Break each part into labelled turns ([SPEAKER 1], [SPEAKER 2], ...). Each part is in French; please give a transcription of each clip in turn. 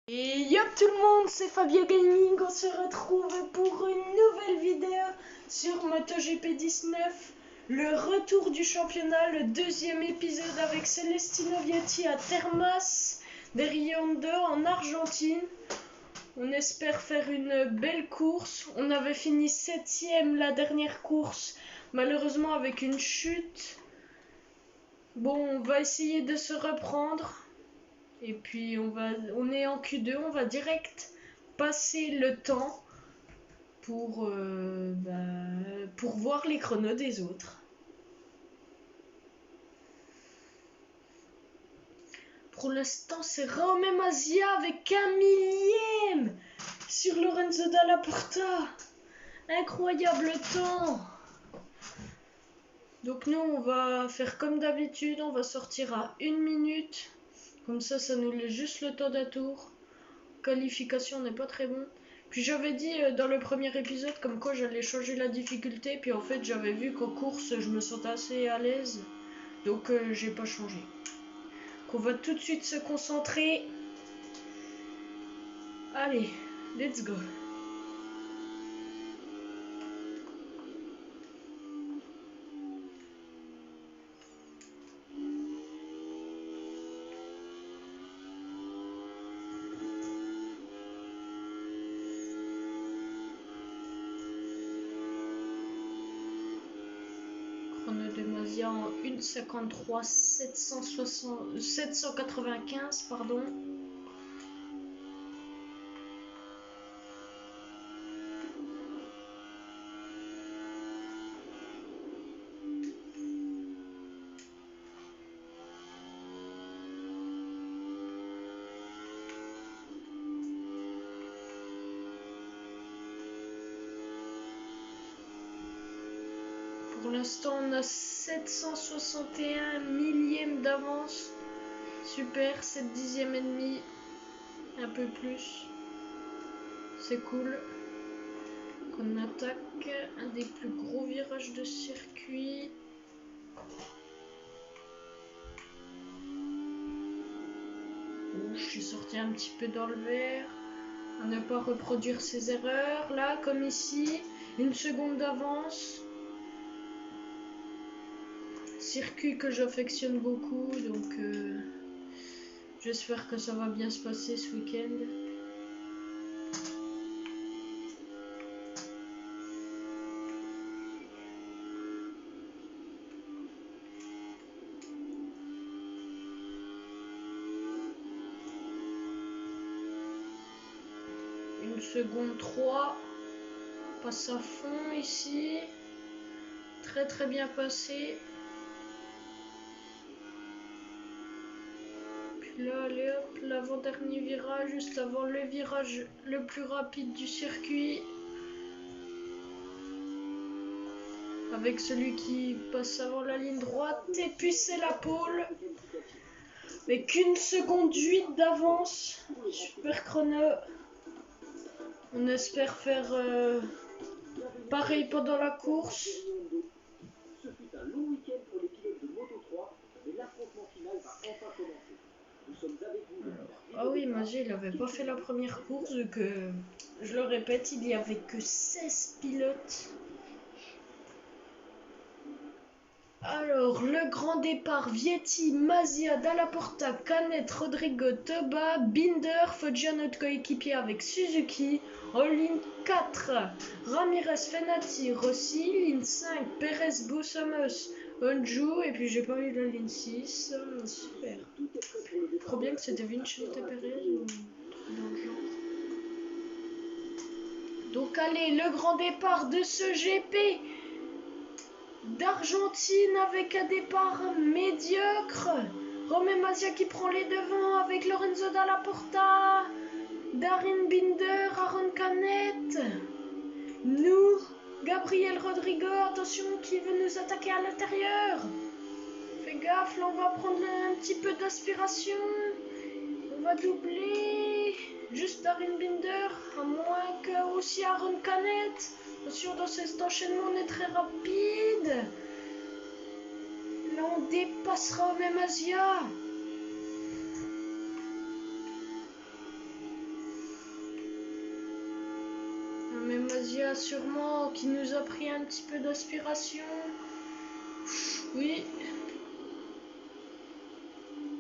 [SPEAKER 1] Et yo tout le monde, c'est Fabio Gaming, on se retrouve pour une nouvelle vidéo sur MotoGP 19, le retour du championnat, le deuxième épisode avec Celestino Vietti à Termas de Riondo en Argentine. On espère faire une belle course, on avait fini 7ème la dernière course, malheureusement avec une chute. Bon, on va essayer de se reprendre. Et puis on est en Q2, on va direct passer le temps pour voir les chronos des autres. Pour l'instant, c'est Romain Mazia avec 1 millième sur Lorenzo Dalla Porta. Incroyable temps. Donc nous, on va faire comme d'habitude, on va sortir à 1 minute. Comme ça nous laisse juste le temps d'un tour. Qualification n'est pas très bon. Puis j'avais dit dans le premier épisode comme quoi j'allais changer la difficulté. Puis en fait j'avais vu qu'en course je me sentais assez à l'aise. Donc j'ai pas changé. Donc on va tout de suite se concentrer. Allez, let's go. Chrono de Mazia en 1,53 795 pardon. Pour l'instant, on a 761 millièmes d'avance. Super, 7 dixièmes et demi. Un peu plus. C'est cool. On attaque un des plus gros virages de circuit. Je suis sorti un petit peu dans le vert. À ne pas reproduire ces erreurs. Là, comme ici, 1 seconde d'avance. Circuit que j'affectionne beaucoup, donc j'espère que ça va bien se passer ce week-end. Une seconde 3. Passe à fond ici. Très très bien passé. Là, allez hop, l'avant-dernier virage, juste avant le virage le plus rapide du circuit. Avec celui qui passe avant la ligne droite. Et puis c'est la pole. Mais qu'1 seconde 8 d'avance. Super chrono. On espère faire pareil pendant la course.
[SPEAKER 2] Ce fut un long week-end pour les pilotes de Moto3, mais l'affrontement final va enfin commencer. Nous sommes avec vous.
[SPEAKER 1] Ah oui, Magé, il n'avait pas fait la première course, donc je le répète, il n'y avait que 16 pilotes. Alors, le grand départ, Vietti, Mazia, Dalla Porta, Canet, Rodrigo, Toba, Binder, Foggia, notre coéquipier avec Suzuki. En ligne 4, Ramirez, Fenati, Rossi. Ligne 5, Perez, Bousamos, Onju. Et puis j'ai pas eu la ligne 6. Super. Je crois bien que c'était Vincente Perez ou dans le genre. Donc allez, le grand départ de ce GP d'Argentine avec un départ médiocre. Romain Mazia qui prend les devants avec Lorenzo Dalla Porta, Darin Binder, Aaron Canet. Nous, Gabriel Rodrigo, attention qui veut nous attaquer à l'intérieur. Fais gaffe, là on va prendre un petit peu d'aspiration. On va doubler. Juste Darin Binder, à moins que aussi Aaron Canet. Attention, dans cet enchaînement, on est très rapide. Là, on dépassera Romain Mazia. Mazia sûrement qui nous a pris un petit peu d'aspiration. Oui.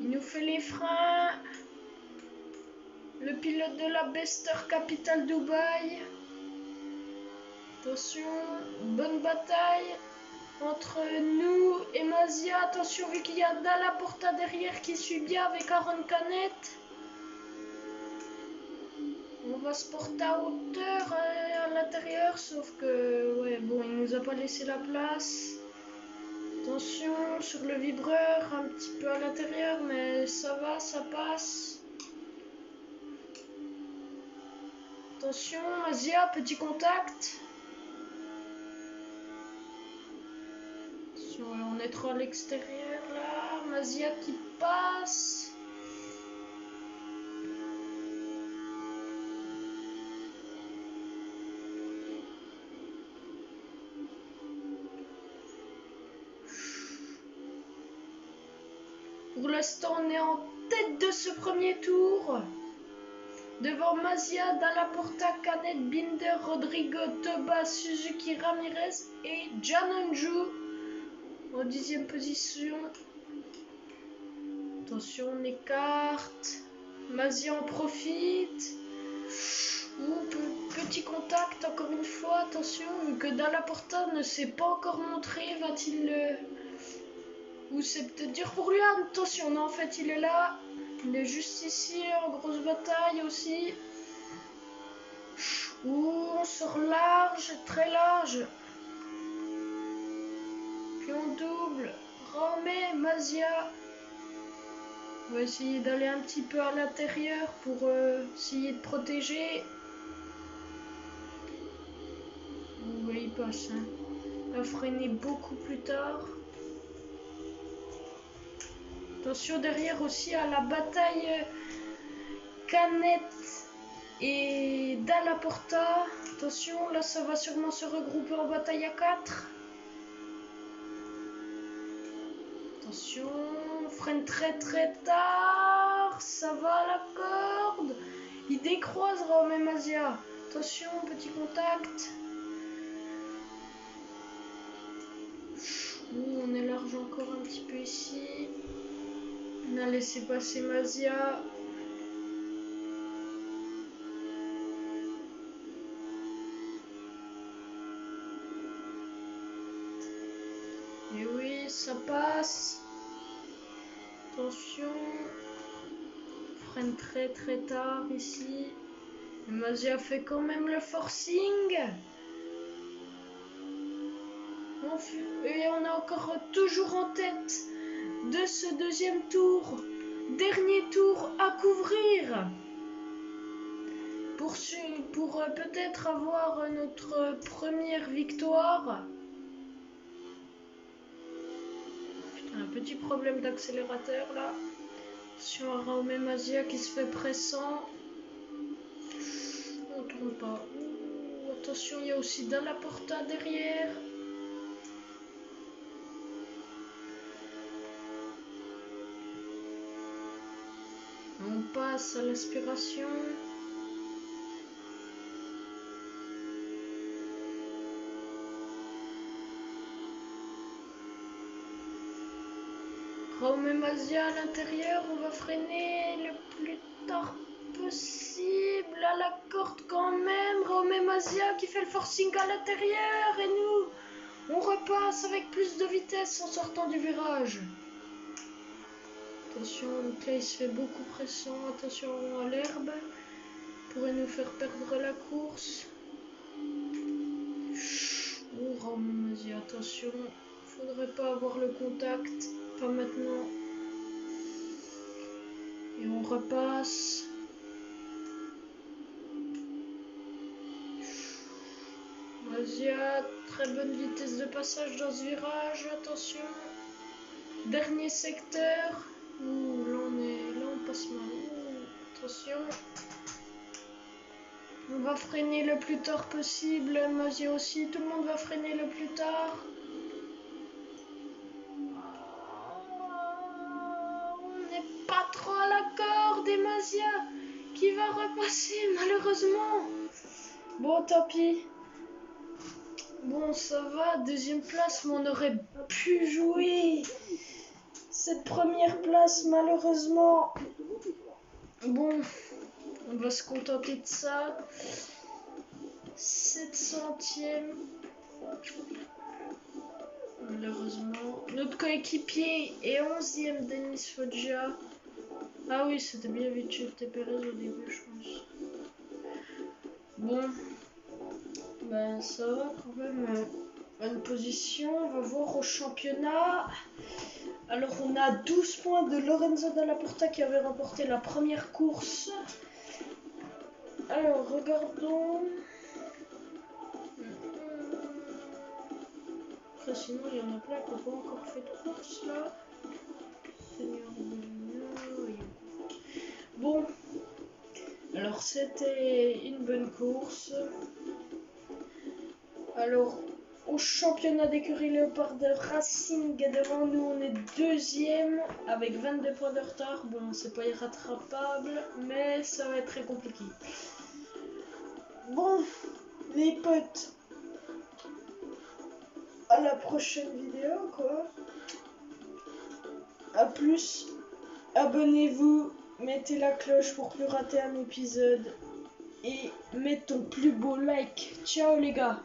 [SPEAKER 1] Il nous fait les freins. Le pilote de la Bester Capital Dubaï. Attention, bonne bataille entre nous et Mazia. Attention, vu qu'il y a Dalla Porta derrière qui suit bien avec Aaron Canet. On va se porter à hauteur à l'intérieur, sauf que, ouais, bon, il nous a pas laissé la place. Attention sur le vibreur, un petit peu à l'intérieur, mais ça va, ça passe. Attention, Mazia, petit contact. Attention, on est trop à l'extérieur là. Mazia qui passe. Pour l'instant, on est en tête de ce premier tour. Devant Mazia, Dalla Porta, Canet, Binder, Rodrigo, Toba, Suzuki, Ramirez et Janonju en 10e position. Attention, on écarte. Mazia en profite. Petit contact encore une fois. Attention, vu que Dalla Porta ne s'est pas encore montré, va-t-il ou c'est peut-être dur pour lui. Attention, non, en fait, il est là. Il est juste ici, en grosse bataille aussi. On sort large, très large. Puis on double. Ramé, Mazia. On va essayer d'aller un petit peu à l'intérieur pour essayer de protéger. Oui, il passe. Hein. Il va freiner beaucoup plus tard. Attention derrière aussi à la bataille Canet et Dalla Porta. Attention, là ça va sûrement se regrouper en bataille à 4. Attention, freine très très tard. Ça va à la corde. Il décroise Raume Mazia. Attention, petit contact. On est large encore un petit peu ici. On a laissé passer Mazia. Et oui, ça passe. Attention. Freine très très tard ici. Et Mazia fait quand même le forcing. Et on est encore toujours en tête de ce deuxième tour. Dernier tour à couvrir. Pour peut-être avoir notre première victoire. Putain, un petit problème d'accélérateur là. Attention à Raume Mazia qui se fait pressant. On tourne pas. Attention, il y a aussi Dalla Porta derrière. On passe à l'aspiration. Raume Mazia à l'intérieur, on va freiner le plus tard possible à la corde quand même. Raume Mazia qui fait le forcing à l'intérieur et nous, on repasse avec plus de vitesse en sortant du virage. Attention, donc là il se fait beaucoup pression. Attention à l'herbe, pourrait nous faire perdre la course. Raume Mazia, attention, faudrait pas avoir le contact. Pas maintenant. Et on repasse. Mazia, très bonne vitesse de passage dans ce virage. Attention. Dernier secteur. Là on passe mal. Attention. On va freiner le plus tard possible. Mazia aussi. Tout le monde va freiner le plus tard. Pas trop à la corde et Mazia qui va repasser malheureusement. Bon, tant pis. Bon, ça va, deuxième place, mais on aurait pu jouer cette première place, malheureusement. Bon, on va se contenter de ça. 700e. Malheureusement. Notre coéquipier est 11e, Denis Foggia. Ah oui, c'était bien Vicente Pérez au début, je pense. Bon, ben ça va quand même. Bonne position. On va voir au championnat. Alors, on a 12 points de Lorenzo Dalla Porta qui avait remporté la première course. Alors, regardons. Après, sinon, il y en a plein qui n'ont pas encore fait de course là. Bon, alors c'était une bonne course. Alors, au championnat d'écurie Léopard de Racing, devant nous, on est deuxième avec 22 points de retard. Bon, c'est pas irrattrapable, mais ça va être très compliqué. Bon, les potes, à la prochaine vidéo, quoi. A plus, abonnez-vous, mettez la cloche pour plus rater un épisode et mettez ton plus beau like. Ciao les gars.